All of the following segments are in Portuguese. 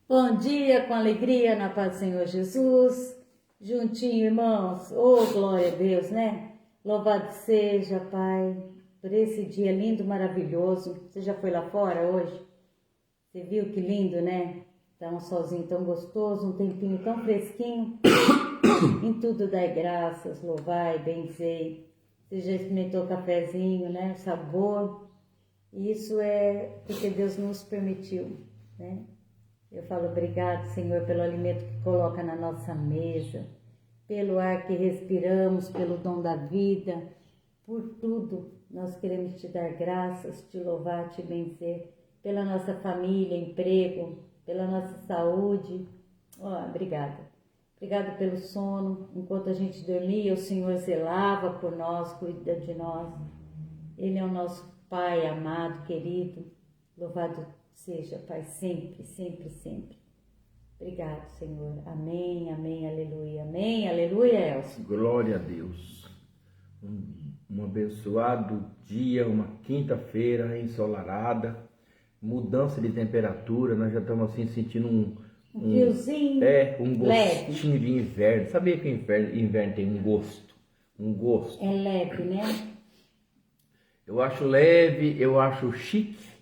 Bom dia, com alegria, na paz do Senhor Jesus. Juntinho, irmãos. Oh, glória a Deus, né? Louvado seja, Pai, por esse dia lindo, maravilhoso. Você já foi lá fora hoje? Você viu que lindo, né? Tá um solzinho tão gostoso, um tempinho tão fresquinho. Em tudo dai graças, louvai, benzei. Você já experimentou o cafezinho, né? O sabor. E isso é porque Deus nos permitiu, né? Eu falo obrigado, Senhor, pelo alimento que coloca na nossa mesa, pelo ar que respiramos, pelo dom da vida, por tudo. Nós queremos te dar graças, te louvar, te benzer, pela nossa família, emprego, pela nossa saúde. Obrigada. Obrigada pelo sono. Enquanto a gente dormia, o Senhor zelava por nós, cuida de nós. Ele é o nosso Pai amado, querido. Louvado seja, Pai, sempre, sempre, sempre. Obrigado, Senhor. Amém, amém, aleluia. Amém, aleluia, Elcio. Glória a Deus. Um abençoado dia, uma quinta-feira ensolarada, mudança de temperatura, nós já estamos assim sentindo um friozinho, um gostinho de inverno. Sabia que o inverno tem um gosto? É leve, né? Eu acho leve, eu acho chique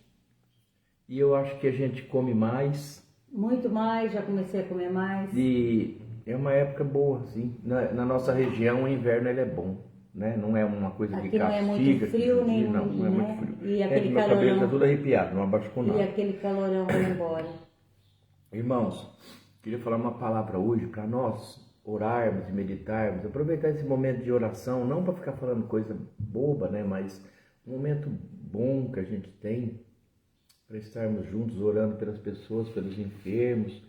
e eu acho que a gente come mais. Muito mais, já comecei a comer mais. E é uma época boa, assim. Na nossa região o inverno ele é bom, né? Não é uma coisa Aqui que não castiga. é muito frio, nem não, muito, não é né? muito frio. E aquele meu cabelo calorão, tá todo arrepiado, não abaixo com nada. e aquele calorão vai embora. Irmãos, queria falar uma palavra hoje para nós orarmos e meditarmos, aproveitar esse momento de oração, não para ficar falando coisa boba, né? Mas um momento bom que a gente tem para estarmos juntos orando pelas pessoas, pelos enfermos.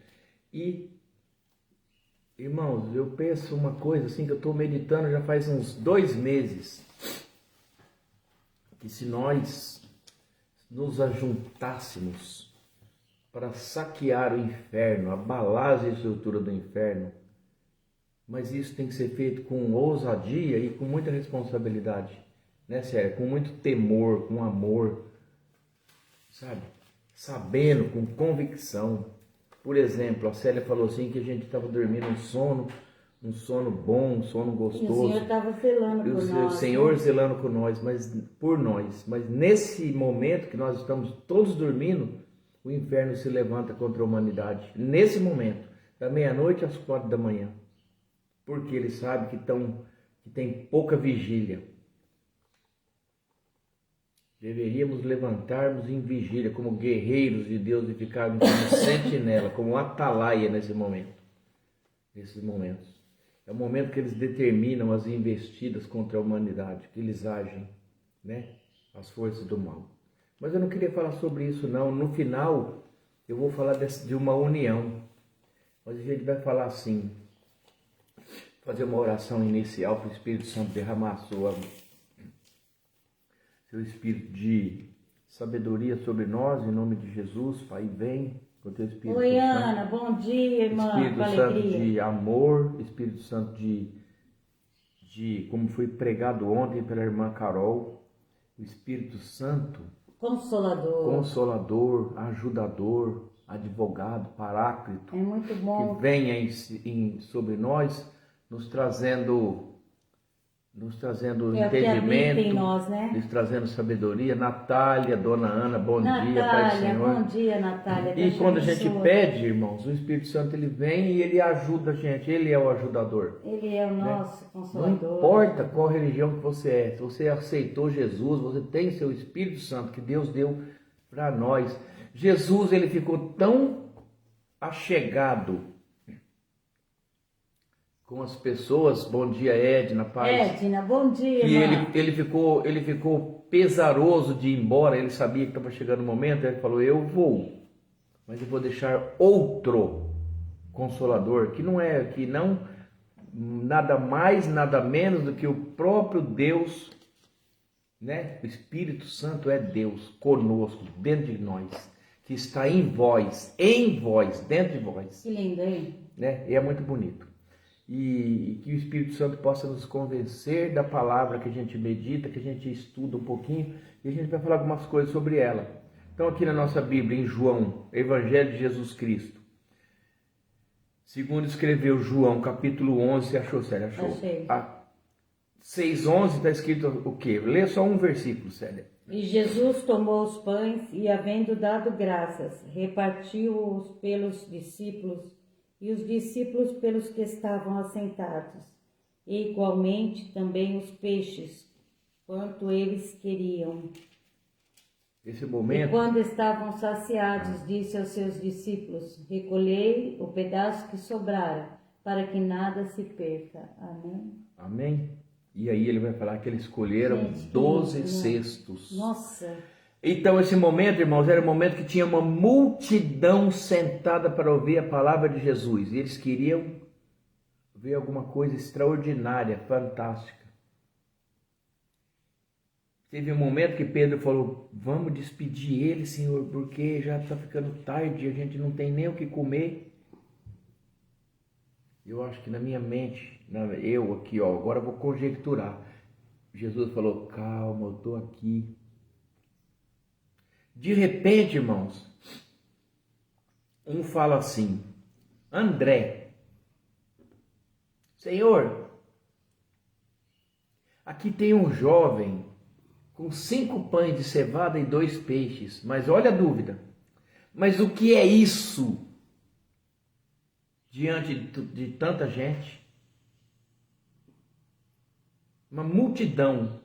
E, irmãos, eu penso uma coisa assim que eu estou meditando já faz uns 2 meses, que se nós nos ajuntássemos para saquear o inferno, abalar as estruturas do inferno, mas isso tem que ser feito com ousadia e com muita responsabilidade, né, sério? Com muito temor, com amor, sabe? Sabendo, com convicção. Por exemplo, a Célia falou assim que a gente estava dormindo um sono bom, um sono gostoso. E o Senhor estava zelando por nós. O Senhor zelando por nós, mas nesse momento que nós estamos todos dormindo, o inferno se levanta contra a humanidade. Nesse momento, da meia-noite às 4 da manhã. Porque ele sabe que tem pouca vigília. Deveríamos levantarmos em vigília como guerreiros de Deus e ficarmos como sentinela, como atalaia nesse momento. Nesses momentos. É o momento que eles determinam as investidas contra a humanidade, que eles agem, né? As forças do mal. Mas eu não queria falar sobre isso não. No final, eu vou falar de uma união. Mas a gente vai falar assim, fazer uma oração inicial para o Espírito Santo derramar seu Espírito de sabedoria sobre nós, em nome de Jesus. Pai, vem com o teu Espírito Oi, Santo. Ana, bom dia, irmã, Espírito com Santo alegria. de amor, Espírito Santo como foi pregado ontem pela irmã Carol, o Espírito Santo Consolador, ajudador, advogado, paráclito, é muito bom. que venha sobre nós, nos trazendo entendimento, em nós, né? nos trazendo sabedoria. Natália, Dona Ana, bom dia, Pai do Senhor. Bom dia, Natália. E quando a gente pede, irmãos, o Espírito Santo ele vem e ele ajuda a gente, ele é o ajudador. Ele é o nosso consolador. Não importa qual religião que você é, se você aceitou Jesus, você tem seu Espírito Santo que Deus deu para nós. Jesus ele ficou tão achegado com as pessoas. Bom dia, Edna, paz. Edna, bom dia, que irmã. ele ficou pesaroso de ir embora, ele sabia que estava chegando o momento, ele falou, eu vou, mas eu vou deixar outro consolador, que não nada mais, nada menos do que o próprio Deus, né? O Espírito Santo é Deus conosco, dentro de nós, que está em vós, dentro de vós. Que lindo, hein? Né? E é muito bonito. E que o Espírito Santo possa nos convencer da palavra que a gente medita, que a gente estuda um pouquinho, e a gente vai falar algumas coisas sobre ela. Então aqui na nossa Bíblia, em João, Evangelho de Jesus Cristo, Segundo escreveu João, capítulo 11, você achou, Célia? Achou? Achei. 6:11 está escrito o quê? Lê só um versículo, Célia. E Jesus tomou os pães e, havendo dado graças, repartiu-os pelos discípulos e os discípulos pelos que estavam assentados, e igualmente também os peixes, quanto eles queriam. Esse E momento, quando estavam saciados, disse aos seus discípulos: recolhei o pedaço que sobrara, para que nada se perca. Amém? amém? E aí ele vai falar que eles escolheram Gente, 12 que lindo, né? cestos. Nossa, Então esse momento, irmãos, era o momento que tinha uma multidão sentada para ouvir a palavra de Jesus. E eles queriam ver alguma coisa extraordinária, fantástica. Teve um momento que Pedro falou: vamos despedir ele, Senhor, porque já está ficando tarde, a gente não tem nem o que comer. Eu acho que na minha mente, eu aqui, ó, agora eu vou conjecturar. Jesus falou: calma, eu estou aqui. De repente, irmãos, um fala assim: André, Senhor, aqui tem um jovem com 5 pães de cevada e 2 peixes. Mas olha a dúvida. Mas o que é isso diante de tanta gente? Uma multidão.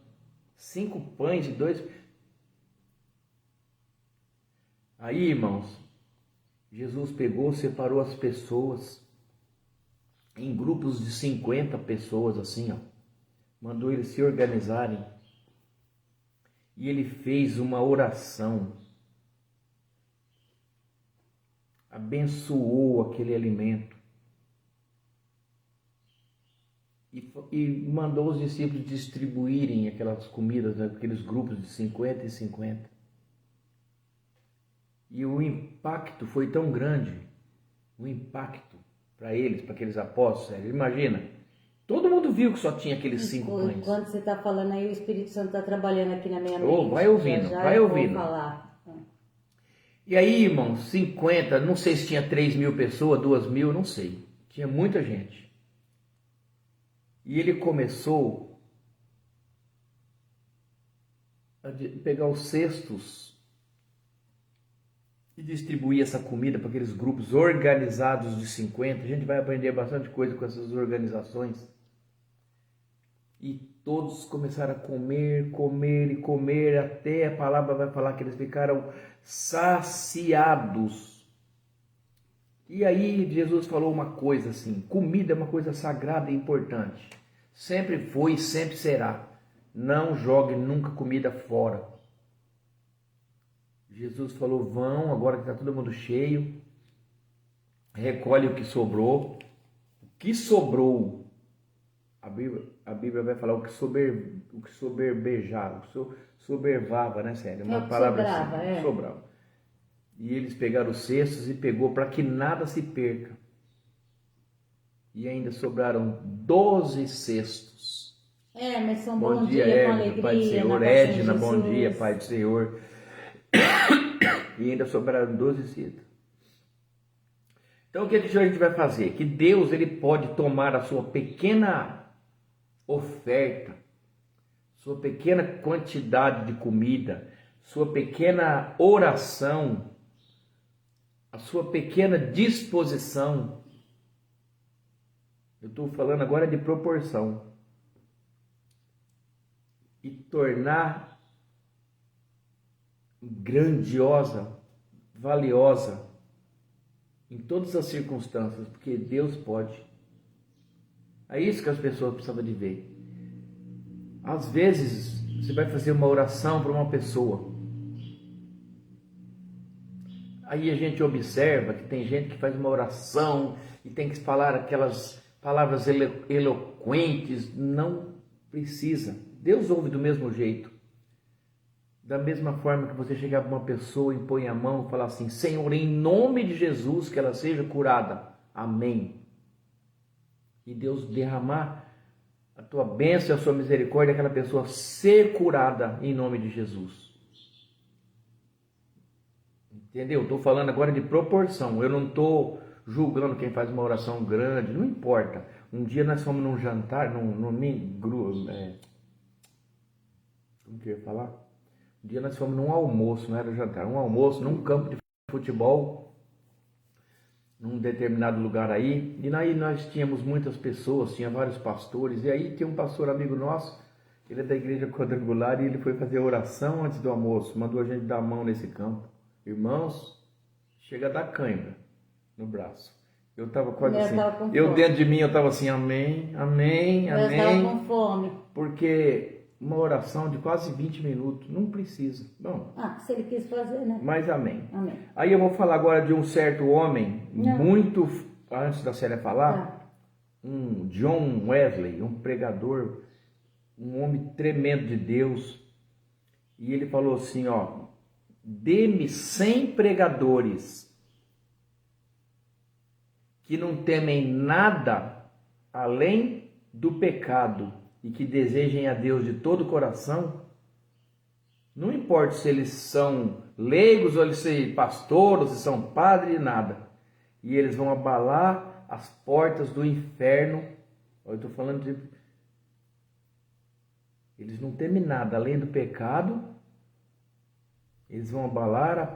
5 pães e 2. Aí, irmãos, Jesus pegou, separou as pessoas em grupos de 50 pessoas, assim, ó. Mandou eles se organizarem. E ele fez uma oração. Abençoou aquele alimento. E mandou os discípulos distribuírem aquelas comidas, né, aqueles grupos de 50 e 50. E o impacto foi tão grande, o impacto para eles, para aqueles apóstolos, imagina, todo mundo viu que só tinha aqueles 5 pães. Quando você está falando aí, o Espírito Santo está trabalhando aqui na minha mente. Oh, vai ouvindo, já vai eu ouvindo. Vou falar. E aí, irmãos, 50, não sei se tinha 3.000 pessoas, 2.000, não sei. Tinha muita gente. E ele começou a pegar os cestos e distribuir essa comida para aqueles grupos organizados de 50. A gente vai aprender bastante coisa com essas organizações. E todos começaram a comer, comer e comer, até a palavra vai falar que eles ficaram saciados. E aí Jesus falou uma coisa assim: comida é uma coisa sagrada e importante. Sempre foi e sempre será. Não jogue nunca comida fora. Jesus falou: vão, agora que está todo mundo cheio, recolhe o que sobrou. O que sobrou, a Bíblia vai falar o que soberbejava, o que sobervava, né, Célia? Uma palavra sobrava, assim, sobrava. E eles pegaram os cestos e pegou para que nada se perca. E ainda sobraram 12 cestos. Mas são Bom dia dia, com Edna, alegria. Pai do Senhor. Edna, bom dia, Pai do Senhor. E ainda sobraram 12 cestos. Então o que a gente vai fazer? Que Deus ele pode tomar a sua pequena oferta, sua pequena quantidade de comida, sua pequena oração, a sua pequena disposição. Eu estou falando agora de proporção. E tornar grandiosa, valiosa, em todas as circunstâncias, porque Deus pode. É isso que as pessoas precisam de ver. Às vezes, você vai fazer uma oração para uma pessoa. Aí a gente observa que tem gente que faz uma oração e tem que falar aquelas palavras eloquentes. Não precisa. Deus ouve do mesmo jeito. Da mesma forma que você chegar para uma pessoa, impõe a mão e falar assim: Senhor, em nome de Jesus, que ela seja curada. Amém. E Deus derramar a tua bênção e a sua misericórdia, aquela pessoa ser curada em nome de Jesus. Entendeu? Estou falando agora de proporção. Eu não estou julgando quem faz uma oração grande, não importa. Um dia nós fomos num jantar, como que eu ia falar? Um dia nós fomos num almoço, não era jantar, um almoço num campo de futebol, num determinado lugar aí, e aí nós tínhamos muitas pessoas, tinha vários pastores, e aí tinha um pastor amigo nosso, ele é da igreja quadrangular, e ele foi fazer oração antes do almoço, mandou a gente dar a mão nesse campo. Irmãos, chega a dar cãibra no braço. Eu estava quase assim, eu dentro de mim eu estava assim, amém, amém, Eu amém. estava com fome. Porque uma oração de quase 20 minutos, não precisa. Bom, se ele quis fazer, né? mas amém. Amém. Aí eu vou falar agora de um certo homem, muito, antes da Célia falar, um John Wesley, um pregador, um homem tremendo de Deus. E ele falou assim, ó, dê-me 100 pregadores que não temem nada além do pecado e que desejem a Deus de todo o coração, não importa se eles são leigos ou eles são pastores, ou se são padres, nada, e eles vão abalar as portas do inferno. Eu estou falando de... Eles não temem nada além do pecado, eles vão abalar as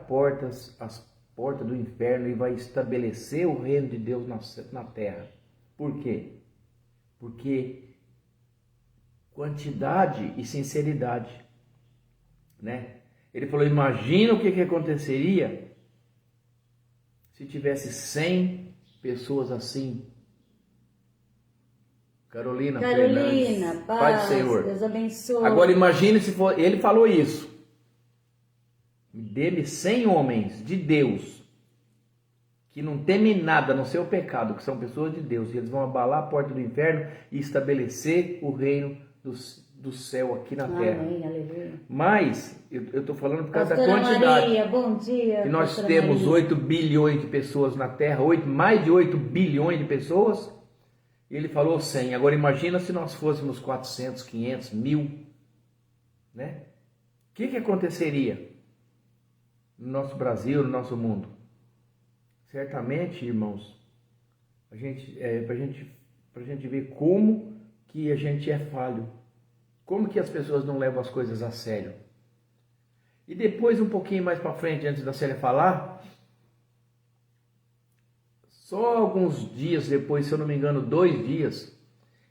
portas do inferno e vai estabelecer o reino de Deus na terra. Por quê? Porque quantidade e sinceridade, né? Ele falou, imagina o que aconteceria se tivesse 100 pessoas assim. Carolina Fernandes, Pai do Senhor, Deus abençoe. Agora imagine se for, ele falou isso, dê-me 100 homens de Deus que não temem nada no seu pecado, que são pessoas de Deus, e eles vão abalar a porta do inferno e estabelecer o reino do céu aqui na terra. Amém, aleluia. Mas eu estou falando por causa Pastora da quantidade. Maria, bom dia. Que nós Pastora temos Maria. 8 bilhões de pessoas na terra, mais de 8 bilhões de pessoas. E ele falou 100. Agora imagina se nós fôssemos 400, 500, 1000, né? O que aconteceria no nosso Brasil, no nosso mundo? Certamente, irmãos, pra gente ver como que a gente é falho, como que as pessoas não levam as coisas a sério. E depois, um pouquinho mais para frente, antes da Célia falar, só alguns dias depois, se eu não me engano, 2 dias,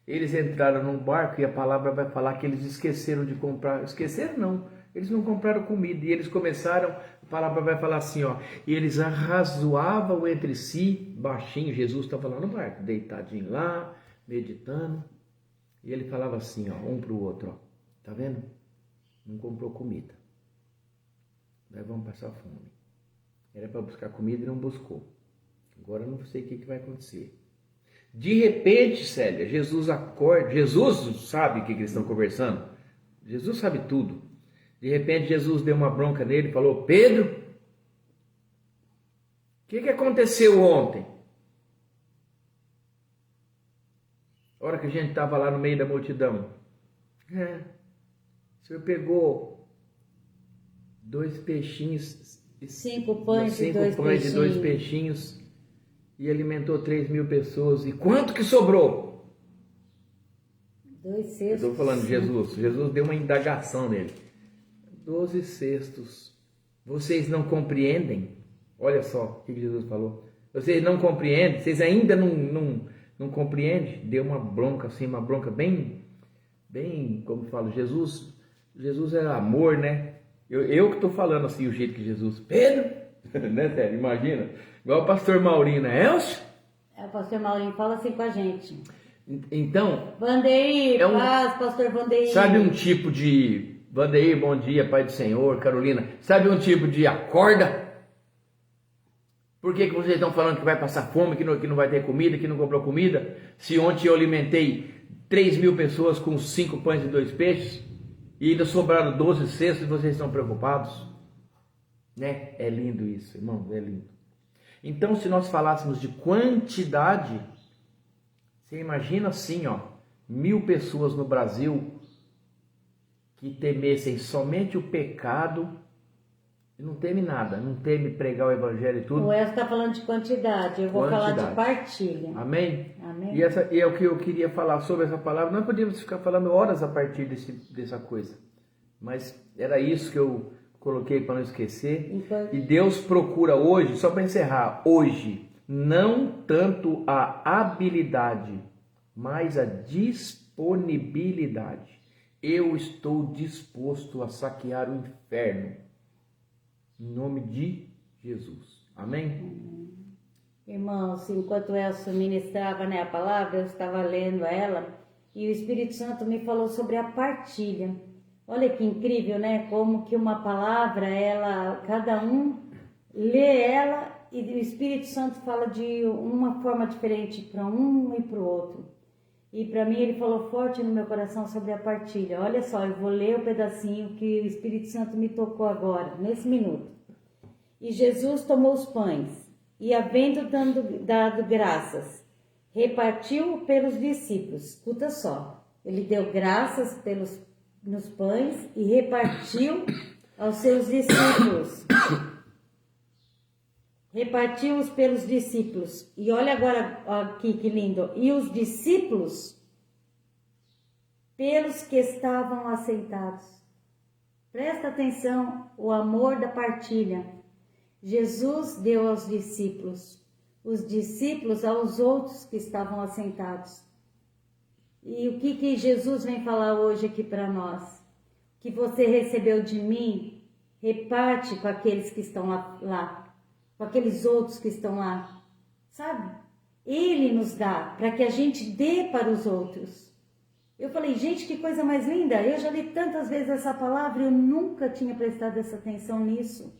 eles entraram num barco e a palavra vai falar que eles esqueceram de comprar. Esqueceram não, eles não compraram comida e eles começaram, a palavra vai falar assim, ó, e eles arrazoavam entre si, baixinho, Jesus estava lá no barco, deitadinho lá, meditando, e ele falava assim, ó, um para o outro, ó, tá vendo? Não comprou comida, nós vamos passar fome. Era para buscar comida e não buscou. Agora eu não sei o que vai acontecer. De repente, Célia, Jesus acorda. Jesus sabe o que eles estão conversando. Jesus sabe tudo. De repente, Jesus deu uma bronca nele e falou, Pedro, o que aconteceu ontem? A hora que a gente estava lá no meio da multidão. O Senhor pegou 2 peixinhos. 5 pães e 2 peixinhos. E alimentou 3.000 pessoas. E quanto que sobrou? 2 cestos. Eu estou falando de Jesus. Jesus deu uma indagação nele. 12 cestos. Vocês não compreendem? Olha só o que Jesus falou. Vocês não compreendem? Vocês ainda não compreendem? Deu uma bronca assim, uma bronca bem, como falo, Jesus é amor, né? Eu que estou falando assim, o jeito que Jesus... Pedro, né, sério? Imagina. Igual o pastor Maurinho, né? Elcio? O pastor Maurinho fala assim com a gente. Então... Vandeir, paz, pastor Vandeir. Sabe um tipo de... Vandeir, bom dia, Pai do Senhor, Carolina. Sabe um tipo de acorda? Por que vocês estão falando que vai passar fome, que não vai ter comida, que não comprou comida? Se ontem eu alimentei 3.000 pessoas com 5 pães e 2 peixes, e ainda sobraram 12 cestos e vocês estão preocupados? Né? É lindo isso, irmão, é lindo. Então, se nós falássemos de quantidade, você imagina assim, ó, 1.000 pessoas no Brasil que temessem somente o pecado, E não teme nada, não teme pregar o evangelho e tudo. O Elcio está falando de quantidade, eu vou falar de partilha. Amém? Amém. E é o que eu queria falar sobre essa palavra. Nós podíamos ficar falando horas a partir dessa coisa. Mas era isso que eu coloquei para não esquecer. E Deus procura hoje, só para encerrar, hoje, não tanto a habilidade, mas a disponibilidade. Eu estou disposto a saquear o inferno. Em nome de Jesus. Amém? Irmãos, enquanto o Elcio ministrava, né, a palavra, eu estava lendo ela e o Espírito Santo me falou sobre a partilha. Olha que incrível, né? Como que uma palavra, cada um lê ela e o Espírito Santo fala de uma forma diferente para um e para o outro. E para mim ele falou forte no meu coração sobre a partilha. Olha só, eu vou ler o pedacinho que o Espírito Santo me tocou agora, nesse minuto. E Jesus tomou os pães e, havendo dado graças, repartiu pelos discípulos. Escuta só, ele deu graças nos pães e repartiu aos seus discípulos. Repartiu-os pelos discípulos. E olha agora aqui que lindo. E os discípulos pelos que estavam assentados. Presta atenção, o amor da partilha. Jesus deu aos discípulos, os discípulos aos outros que estavam assentados. E o que Jesus vem falar hoje aqui para nós? Que você recebeu de mim, reparte com aqueles que estão lá. Com aqueles outros que estão lá, sabe? Ele nos dá para que a gente dê para os outros. Eu falei, gente, que coisa mais linda! Eu já li tantas vezes essa palavra e eu nunca tinha prestado essa atenção nisso.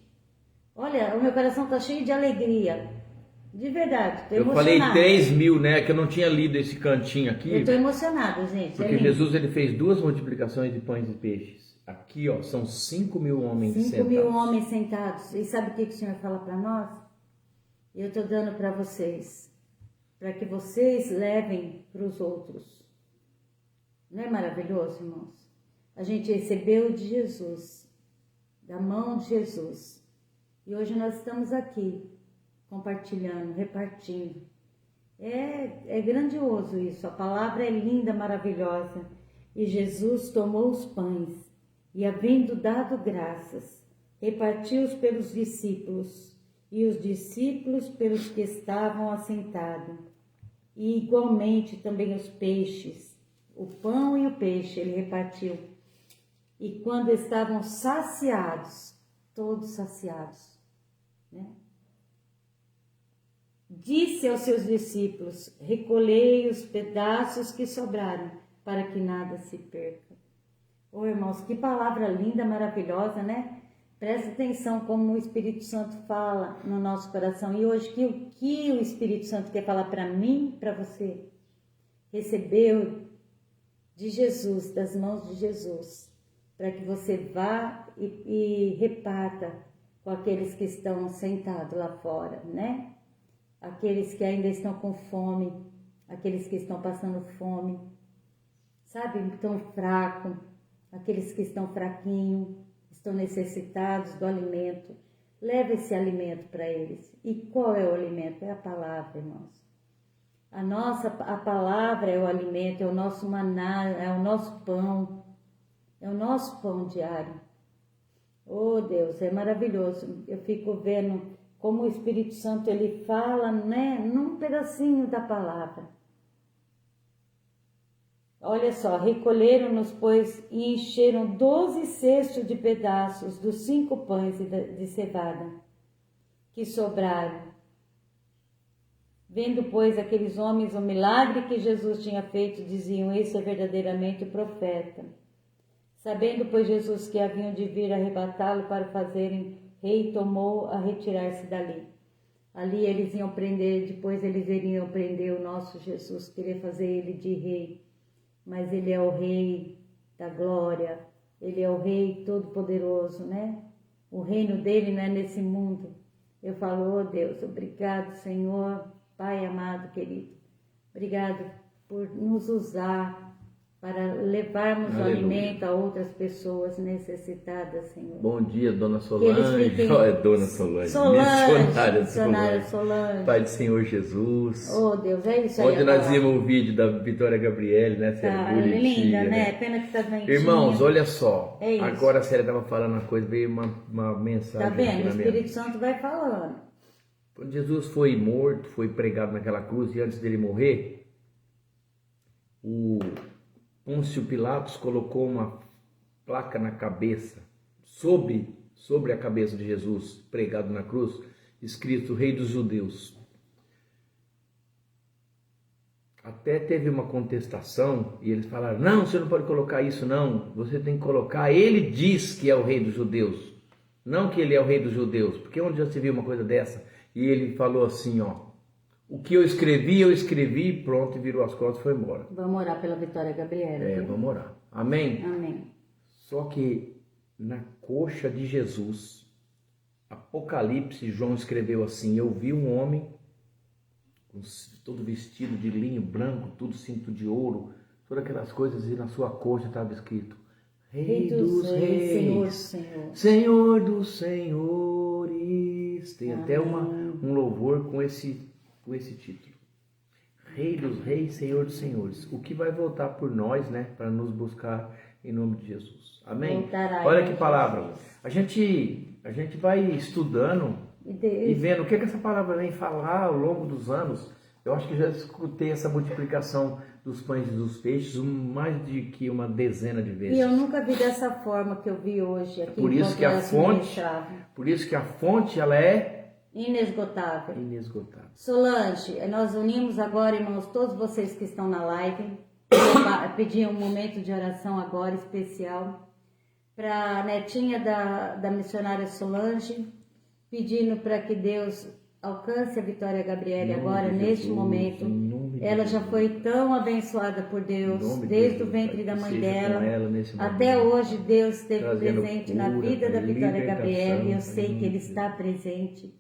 Olha, o meu coração está cheio de alegria. De verdade, estou emocionada. Eu falei 3.000, né? Que eu não tinha lido esse cantinho aqui. Eu estou emocionada, gente. Porque Jesus ele fez 2 multiplicações de pães e peixes. Aqui, ó, são 5.000 homens sentados. 5.000 homens sentados. E sabe o que o Senhor fala para nós? Eu estou dando para vocês. Para que vocês levem para os outros. Não é maravilhoso, irmãos? A gente recebeu de Jesus. Da mão de Jesus. E hoje nós estamos aqui. Compartilhando, repartindo. É grandioso isso. A palavra é linda, maravilhosa. E Jesus tomou os pães. E, havendo dado graças, repartiu-os pelos discípulos, e os discípulos pelos que estavam assentados. E igualmente também os peixes, o pão e o peixe ele repartiu. E quando estavam saciados, todos saciados, né? Disse aos seus discípulos, recolhei os pedaços que sobraram, para que nada se perca. Ô irmãos, que palavra linda, maravilhosa, né? Presta atenção como o Espírito Santo fala no nosso coração. E hoje, o que o Espírito Santo quer falar para mim, para você? Recebeu de Jesus, das mãos de Jesus, para que você vá e reparta com aqueles que estão sentados lá fora, né? Aqueles que ainda estão com fome, aqueles que estão passando fome, sabe? Estão fracos. Aqueles que estão fraquinhos, estão necessitados do alimento. Leva esse alimento para eles. E qual é o alimento? É a palavra, irmãos. A palavra é o alimento, é o nosso maná, é o nosso pão. É o nosso pão diário. Oh Deus, é maravilhoso. Eu fico vendo como o Espírito Santo ele fala, né, num pedacinho da palavra. Olha só, recolheram-nos, pois, e encheram 12 cestos de pedaços dos 5 pães de cevada que sobraram. Vendo, pois, aqueles homens o milagre que Jesus tinha feito, diziam, esse é verdadeiramente o profeta. Sabendo, pois, Jesus que haviam de vir arrebatá-lo para fazerem rei, tomou a retirar-se dali. Ali eles iam prender, depois eles iriam prender o nosso Jesus, querer fazer ele de rei. Mas ele é o Rei da glória, ele é o Rei todo-poderoso, né? O reino dele não é nesse mundo. Eu falo, oh Deus, obrigado, Senhor, Pai amado, querido. Obrigado por nos usar para levarmos o Aleluia. alimento a outras pessoas necessitadas, Senhor. Bom dia, Dona Que Solange. eles fiquem... É Dona Solange. Missionária Solange. Pai do Senhor Jesus. Oh, Deus, é isso aí. Ontem nós vimos o vídeo da Vitória Gabriele, né? Tá, Bonitinha, linda, né? Pena que tá doentinha. Irmãos, olha só. É isso. Agora a Célia estava falando uma coisa, veio uma mensagem. Tá vendo? aqui O na Espírito minha... Santo vai falando. Quando Jesus foi morto, foi pregado naquela cruz, e antes dele morrer, o Pôncio Pilatos colocou uma placa na cabeça, sobre a cabeça de Jesus, pregado na cruz, escrito Rei dos Judeus. Até teve uma contestação e eles falaram, não, você não pode colocar isso não, você tem que colocar, ele diz que é o Rei dos Judeus, não que ele é o Rei dos Judeus, porque onde já se viu uma coisa dessa? E ele falou assim, ó, o que eu escrevi, pronto, e virou as costas e foi embora. Vamos orar pela Vitória Gabriela. Vamos orar. Amém? Amém. Só que na coxa de Jesus, Apocalipse, João escreveu assim, eu vi um homem, todo vestido de linho branco, tudo cinto de ouro, todas aquelas coisas, e na sua coxa estava escrito, Rei dos Reis, Senhor dos Senhores. Tem até um louvor com esse título. Rei dos Reis, Senhor dos Senhores. O que vai voltar por nós, né? Para nos buscar em nome de Jesus. Amém? Olha que palavra. A gente vai estudando e vendo o que essa palavra vem falar ao longo dos anos. Eu acho que já escutei essa multiplicação dos pães e dos peixes mais de que uma dezena de vezes. E eu nunca vi dessa forma que eu vi hoje aqui. Por isso que a fonte ela é inesgotável. Inesgotável. Solange, nós unimos agora, irmãos, todos vocês que estão na live, pedir um momento de oração agora especial para a netinha da missionária Solange, pedindo para que Deus alcance a Vitória Gabriele agora, neste momento. Ela já foi tão abençoada por Deus, desde o ventre da mãe dela, até hoje Deus esteve presente na vida da Vitória Gabriele, eu sei que Ele está presente.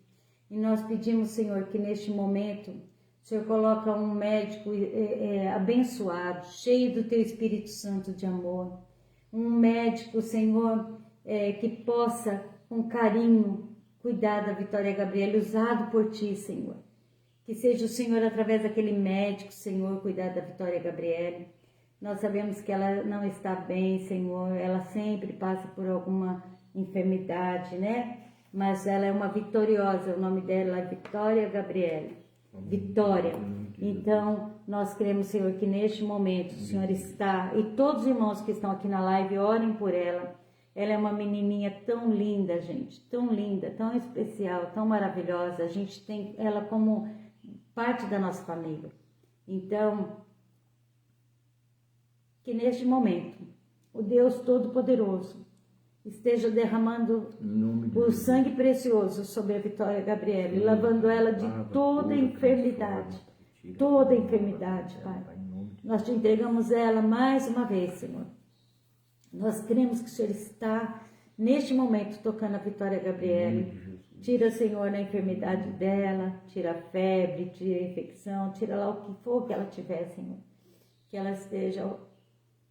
E nós pedimos, Senhor, que neste momento o Senhor coloca um médico abençoado, cheio do Teu Espírito Santo de amor. Um médico, Senhor, que possa, com carinho, cuidar da Vitória Gabriele, usado por Ti, Senhor. Que seja o Senhor, através daquele médico, Senhor, cuidar da Vitória Gabriele. Nós sabemos que ela não está bem, Senhor, ela sempre passa por alguma enfermidade, né? Mas ela é uma vitoriosa, o nome dela é Vitória Gabriele. Vitória. Então, nós queremos, Senhor, que neste momento o Senhor está, e todos os irmãos que estão aqui na live, orem por ela. Ela é uma menininha tão linda, gente, tão linda, tão especial, tão maravilhosa. A gente tem ela como parte da nossa família. Então, que neste momento, o Deus Todo-Poderoso esteja derramando o sangue precioso sobre a Vitória Gabriele, lavando ela de toda enfermidade, Pai. Nós te entregamos ela mais uma vez, Senhor. Nós cremos que o Senhor está, neste momento, tocando a Vitória Gabriele. Tira, Senhor, a enfermidade dela, tira a febre, tira a infecção, tira lá o que for que ela tiver, Senhor. Que ela esteja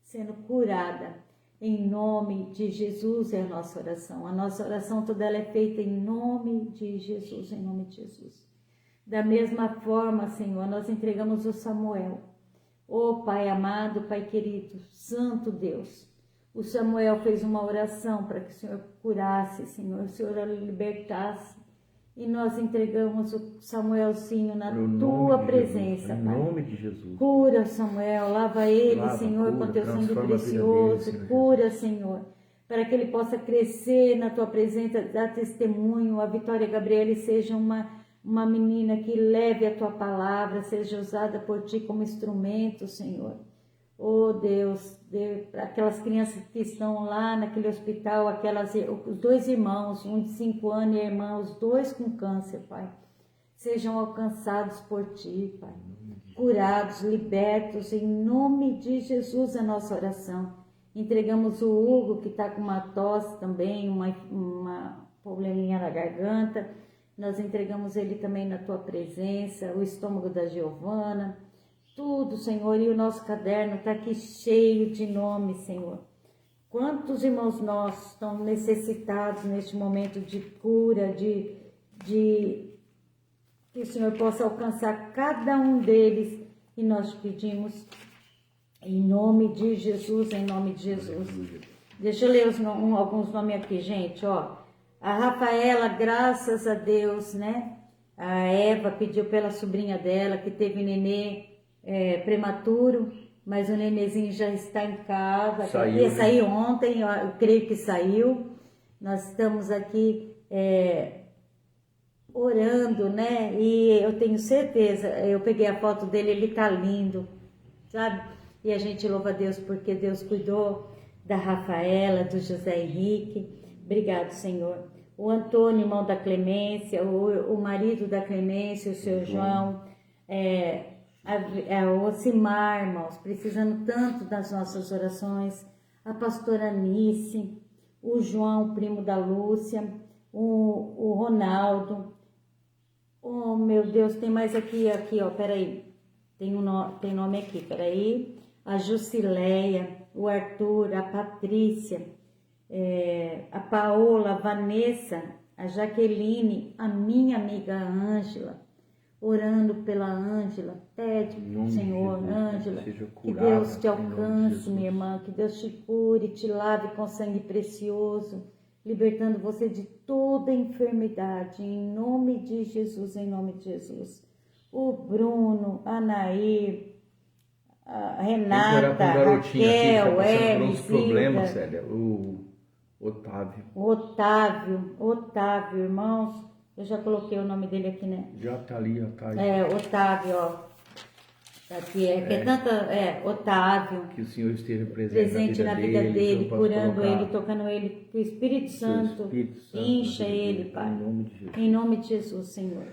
sendo curada. Em nome de Jesus é a nossa oração. A nossa oração toda ela é feita em nome de Jesus, em nome de Jesus. Da mesma forma, Senhor, nós entregamos o Samuel. Ó Pai amado, Pai querido, Santo Deus. O Samuel fez uma oração para que o Senhor curasse, Senhor, o Senhor o libertasse. E nós entregamos o Samuelzinho na Tua presença, Pai. Em nome de Jesus. Cura, Samuel, lava ele, Senhor, com Teu sangue precioso. Cura, Senhor, para que ele possa crescer na Tua presença, dar testemunho. A Vitória Gabriele seja uma menina que leve a Tua palavra, seja usada por Ti como instrumento, Senhor. Oh Deus, para aquelas crianças que estão lá naquele hospital, os 2 irmãos, um de 5 anos e a irmã, os 2 com câncer, Pai, sejam alcançados por Ti, Pai, curados, libertos, em nome de Jesus a nossa oração. Entregamos o Hugo, que está com uma tosse também, uma probleminha na garganta, nós entregamos ele também na Tua presença, o estômago da Giovana, tudo, Senhor, e o nosso caderno está aqui cheio de nomes, Senhor. Quantos irmãos nossos estão necessitados neste momento de cura, que o Senhor possa alcançar cada um deles, e nós pedimos em nome de Jesus, em nome de Jesus. Deixa eu ler alguns nomes aqui, gente, ó. A Rafaela, graças a Deus, né? A Eva pediu pela sobrinha dela, que teve nenê prematuro, mas o nenêzinho já está em casa. Saiu, ia sair ontem, eu creio que saiu. Nós estamos aqui orando, né? E eu tenho certeza, eu peguei a foto dele, ele tá lindo, sabe? E a gente louva a Deus porque Deus cuidou da Rafaela, do José Henrique. Obrigado, Senhor. O Antônio, irmão da Clemência, o marido da Clemência, o seu João, o Ocimar, irmãos, precisando tanto das nossas orações. A pastora Anice, o João, primo da Lúcia, o Ronaldo. Oh, meu Deus, tem mais aqui, ó, peraí. Tem nome aqui, peraí. A Jusileia, o Arthur, a Patrícia, a Paola, a Vanessa, a Jaqueline, a minha amiga Ângela, orando pela Ângela. Pede, Senhor, Ângela, que Deus te alcance, minha irmã, que Deus te cure, te lave com sangue precioso, libertando você de toda enfermidade, em nome de Jesus, em nome de Jesus. O Bruno, a Nair, a Renata, a Raquel, Hermes, problemas, Célia, o Otávio. Otávio, irmãos, eu já coloquei o nome dele aqui, né? Já tá ali, ó, tá aí. Otávio, ó. Tá aqui, Otávio. Que o Senhor esteja presente na vida dele, curando ele, tocando ele, que o Espírito Santo encha ele, Pai. Em nome de Jesus, Senhor.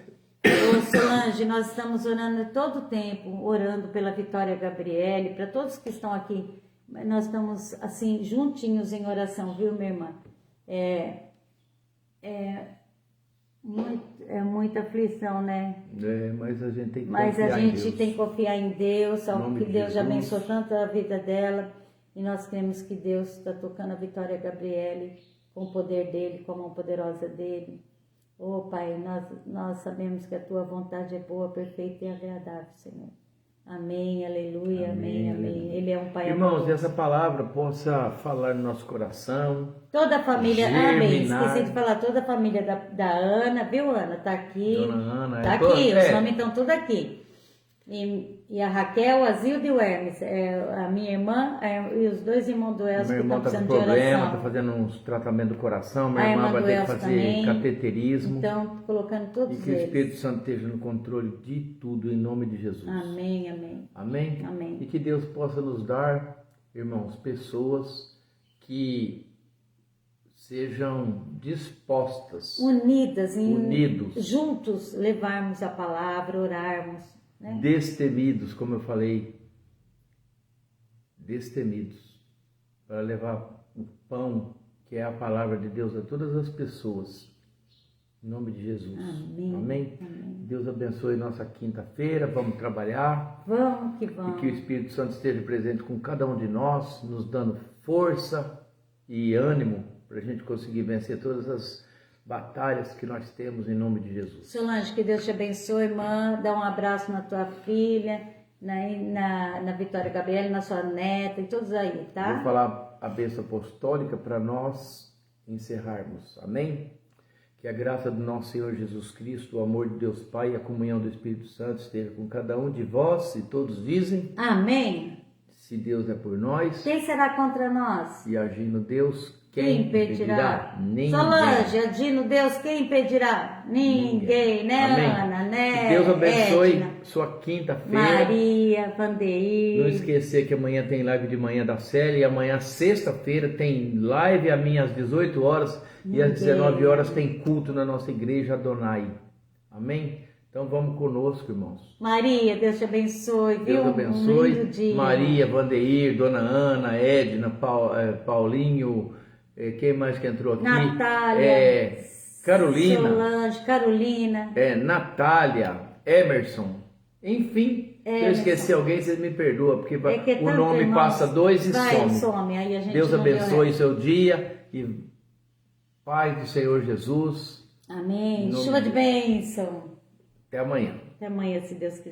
Ô Solange, nós estamos orando todo o tempo, orando pela Vitória Gabriele, para todos que estão aqui. Nós estamos assim, juntinhos em oração, viu, minha irmã? Muita aflição, né? Mas a gente tem que Mas confiar a em gente Deus. tem que confiar em Deus, que Deus já Jesus. abençoou tanto a vida dela. E nós cremos que Deus está tocando a Vitória Gabriele com o poder dele, com a mão poderosa dele. Oh, Pai, nós sabemos que a Tua vontade é boa, perfeita e agradável, Senhor. Amém, aleluia, amém, amém. Ele é um Pai Irmãos, amoroso. essa palavra possa falar no nosso coração. Toda a família, germinar. amém, esqueci de falar, toda a família da Ana, viu, Ana? Tá aqui. Dona Ana. Tá aqui, os nomes estão tudo aqui. E a Raquel, a Zilda e o Hermes, a minha irmã e os dois irmãos do Elcio que estão precisando de oração. Meu irmão está com problema, está fazendo uns tratamentos do coração, minha irmã vai ter que fazer também. cateterismo. Então, colocando todos eles. E que o Espírito Santo esteja no controle de tudo, em nome de Jesus. Amém, amém. Amém? Amém. E que Deus possa nos dar, irmãos, pessoas que sejam dispostas, unidos, juntos, levarmos a palavra, orarmos. Né? Destemidos, como eu falei, destemidos, para levar o pão, que é a palavra de Deus, a todas as pessoas, em nome de Jesus. Amém. Amém? Amém. Deus abençoe nossa quinta-feira, vamos trabalhar. Vamos que vamos. E que o Espírito Santo esteja presente com cada um de nós, nos dando força e ânimo para a gente conseguir vencer todas as batalhas que nós temos em nome de Jesus. Solange, que Deus te abençoe, irmã. Dá um abraço na tua filha, na Vitória Gabriela, na sua neta e todos aí, tá? Vou falar a bênção apostólica para nós encerrarmos. Amém? Que a graça do nosso Senhor Jesus Cristo, o amor de Deus Pai e a comunhão do Espírito Santo esteja com cada um de vós, e todos dizem: amém. Se Deus é por nós, quem será contra nós? E agindo Deus, quem impedirá? Ninguém. Solange, agindo Deus, quem impedirá? Ninguém, né, amém. Ana? Né? Que Deus abençoe Edna, sua quinta-feira. Maria, Vandeir. Não esquecer que amanhã tem live de manhã da Célia, e amanhã, sexta-feira, tem live a minha às 18 horas e às 19 horas tem culto na nossa igreja Adonai. Amém? Então vamos conosco, irmãos. Maria, Deus te abençoe. Deus abençoe. Um lindo dia. Maria, Vandeir, Dona Ana, Edna, Paulinho, quem mais que entrou aqui? Natália, Carolina. Solange, Carolina. Natália, Emerson, Enfim, se eu né, esqueci alguém, vocês me perdoam, porque É que é o tanto, nome irmãos. passa 2 e Vai, some. Aí a gente Deus não leu abençoe o essa. seu dia e paz do Senhor Jesus. Amém. Em nome Chuva de de- bênção. Até amanhã. Até amanhã, se Deus quiser.